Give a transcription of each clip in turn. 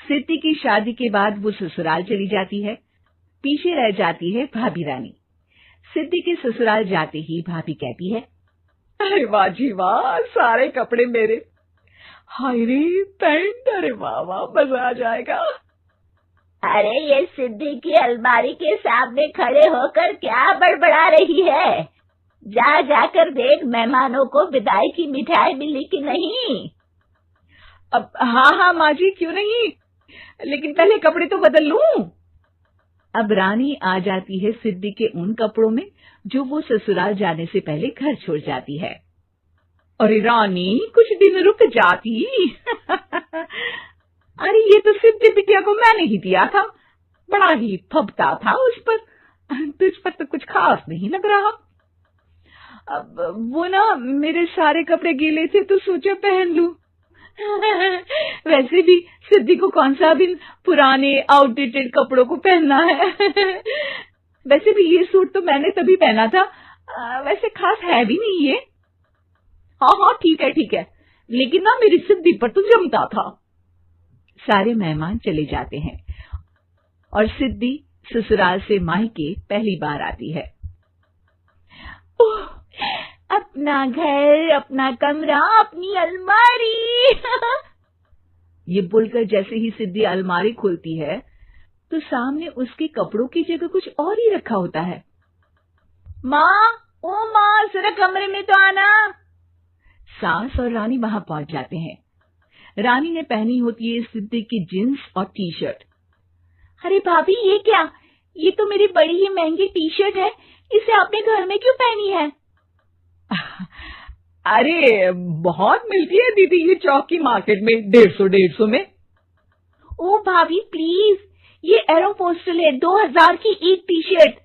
सिद्धि की शादी के बाद वो ससुराल चली जाती है। पीछे रह जाती है भाभी रानी। सिद्धि के ससुराल जाते ही भाभी कहती है, अरे वाह जी वाह, सारे कपड़े मेरे। हाय रे पैंट, अरे वाह वाह, मजा आ जाएगा। अरे ये सिद्धि की अलमारी के सामने खड़े होकर क्या बड़बड़ा रही है? जा जाकर देख मेहमानों को विदाई की मिठाई मिली कि नहीं। अब हाँ हाँ माँ जी, क्यों नहीं, लेकिन पहले कपड़े तो बदल लूं। अब रानी आ जाती है सिद्धि के उन कपड़ों में जो वो ससुराल जाने से पहले घर छोड़ जाती है। अरे रानी, कुछ दिन रुक जाती। अरे ये तो सिद्धि बिटिया को मैंने ही दिया था, बड़ा ही फबता था उस पर, तुझ पर तो कुछ खास नहीं लग रहा। अब वो ना मेरे सारे कपड़े गीले थे तो सोचा पहन लूं। वैसे भी सिद्धि को कौन सा दिन पुराने आउटडेटेड कपड़ों को पहनना है। वैसे भी ये सूट तो मैंने तभी पहना था, वैसे खास है भी नहीं ये। हाँ हाँ ठीक है, लेकिन ना मेरी सिद्धि पर तो जमता था। सारे मेहमान चले जाते हैं और सिद्धि ससुराल से मायके पहली बार आती है। अपना घर, अपना कमरा, अपनी अलमारी। ये बोलकर जैसे ही सिद्धि अलमारी खोलती है तो सामने उसके कपड़ों की जगह कुछ और ही रखा होता है। माँ, ओ माँ, जरा कमरे में तो आना। सास और रानी वहां पहुंच जाते हैं। रानी ने पहनी होती है सिद्धि की जींस और टी शर्ट। अरे भाभी, ये क्या? ये तो मेरी बड़ी ही महंगी टी शर्ट है, इसे आपने घर में क्यों पहनी है? अरे बहुत मिलती है दीदी ये चौक की मार्केट में, 150 में। ओ भाभी प्लीज, ये एरोपोस्टल है, 2000 की एक टी शर्ट।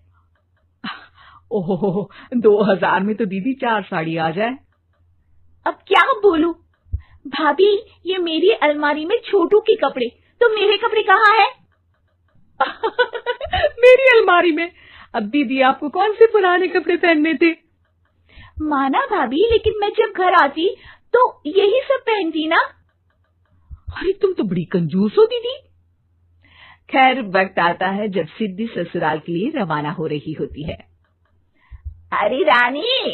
ओहो, 2000 में तो दीदी 4 साड़ी आ जाए। अब क्या बोलूं? भाभी, ये मेरी अलमारी में छोटू के कपड़े, तो मेरे कपड़े कहाँ हैं? मेरी अलमारी में? अब दीदी आपको कौन से पुराने कपड़े पहनने थे? माना भाभी, लेकिन मैं जब घर आती तो यही सब पहनती ना। अरे तुम तो बड़ी कंजूस हो दीदी। खैर वक्त आता है जब सिद्धि ससुराल के लिए रवाना हो रही होती है। अरे रानी,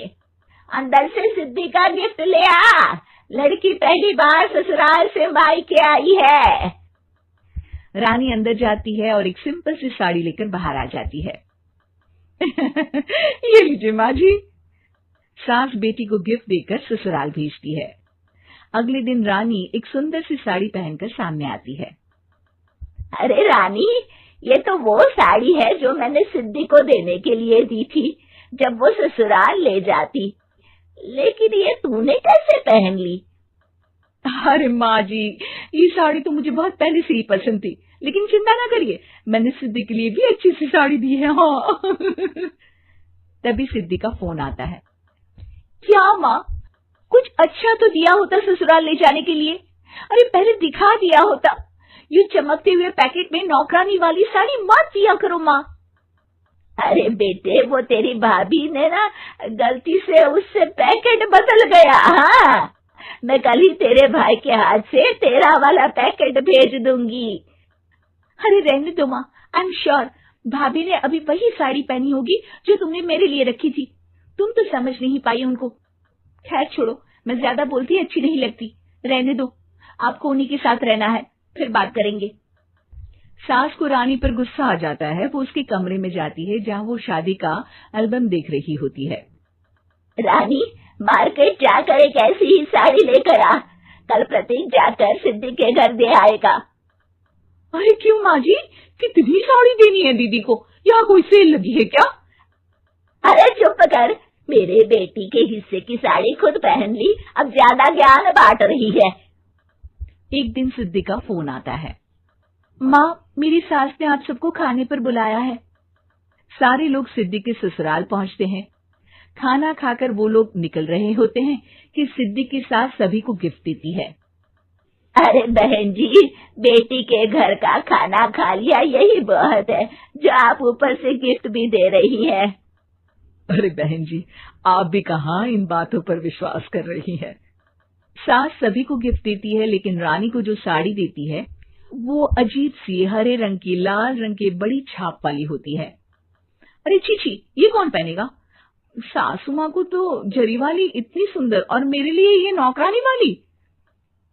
अंदर से सिद्धि का गिफ्ट ले आ, लड़की पहली बार ससुराल से मायके आई है। रानी अंदर जाती है और एक सिंपल सी साड़ी लेकर बाहर आ जाती है। ये लीजिए माँ जी। सास बेटी को गिफ्ट देकर ससुराल भेजती है। अगले दिन रानी एक सुंदर सी साड़ी पहनकर सामने आती है। अरे रानी, ये तो वो साड़ी है जो मैंने सिद्धि को देने के लिए दी थी जब वो ससुराल ले जाती, लेकिन ये तूने कैसे पहन ली? अरे माँ जी, ये साड़ी तो मुझे बहुत पहले से ही पसंद थी, लेकिन चिंता ना करिए, मैंने सिद्धि के लिए भी अच्छी सी साड़ी दी है। हाँ। तभी सिद्धि का फोन आता है। क्या माँ, कुछ अच्छा तो दिया होता ससुराल ले जाने के लिए। अरे पहले दिखा दिया होता। ये चमकते हुए पैकेट में नौकरानी वाली साड़ी मत दिया करो माँ। अरे बेटे, वो तेरी भाभी ने ना गलती से उससे पैकेट बदल गया। हाँ, मैं कल ही तेरे भाई के हाथ से तेरा वाला पैकेट भेज दूंगी। अरे रहने दो माँ, आई एम श्योर भाभी ने अभी वही साड़ी पहनी होगी जो तुमने मेरे लिए रखी थी। तुम तो समझ नहीं पाई उनको। खैर छोड़ो, मैं ज्यादा बोलती अच्छी नहीं लगती, रहने दो, आपको उन्हीं के साथ रहना है, फिर बात करेंगे। सास को रानी पर गुस्सा आ जाता है। वो उसके कमरे में जाती है जहाँ वो शादी का एल्बम देख रही होती है। रानी, मार्केट जाकर एक ऐसी ही साड़ी लेकर आ, कल प्रतीक जाकर सिद्धि के घर दे आएगा। अरे क्यों माँ जी, कितनी साड़ी देनी है दीदी को? यहाँ कोई सेल लगी है क्या? अरे चुप कर, मेरे बेटी के हिस्से की साड़ी खुद पहन ली, अब ज्यादा ज्ञान बांट रही है। एक दिन सिद्धि का फोन आता है। माँ, मेरी सास ने आप सबको खाने पर बुलाया है। सारे लोग सिद्धि के ससुराल पहुंचते हैं। खाना खाकर वो लोग निकल रहे होते हैं कि सिद्धि की सास सभी को गिफ्ट देती है। अरे बहन जी, बेटी के घर का खाना खा लिया, यही बहुत है जो आप ऊपर से गिफ्ट भी दे रही है। अरे बहन जी, आप भी कहाँ इन बातों पर विश्वास कर रही है। सास सभी को गिफ्ट देती है, लेकिन रानी को जो साड़ी देती है वो अजीब सी हरे रंग की लाल रंग की बड़ी छाप वाली होती है। अरे चीची, ये कौन पहनेगा? सासू माँ को तो जरी वाली इतनी सुंदर और मेरे लिए ये नौकरानी वाली।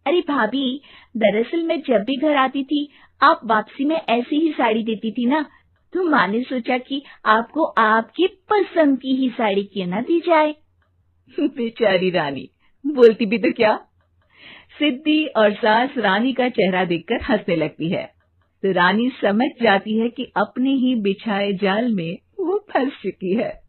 अरे भाभी, दरअसल मैं जब भी घर आती थी आप वापसी में ऐसी ही साड़ी देती थी ना, तो माँ ने सोचा कि आपको आपकी पसंद की ही साड़ी क्यों ना दी जाए। बेचारी रानी, बोलती भी तो क्या। सिद्धि और सास रानी का चेहरा देखकर हंसने लगती है, तो रानी समझ जाती है कि अपने ही बिछाए जाल में वो फंस चुकी है।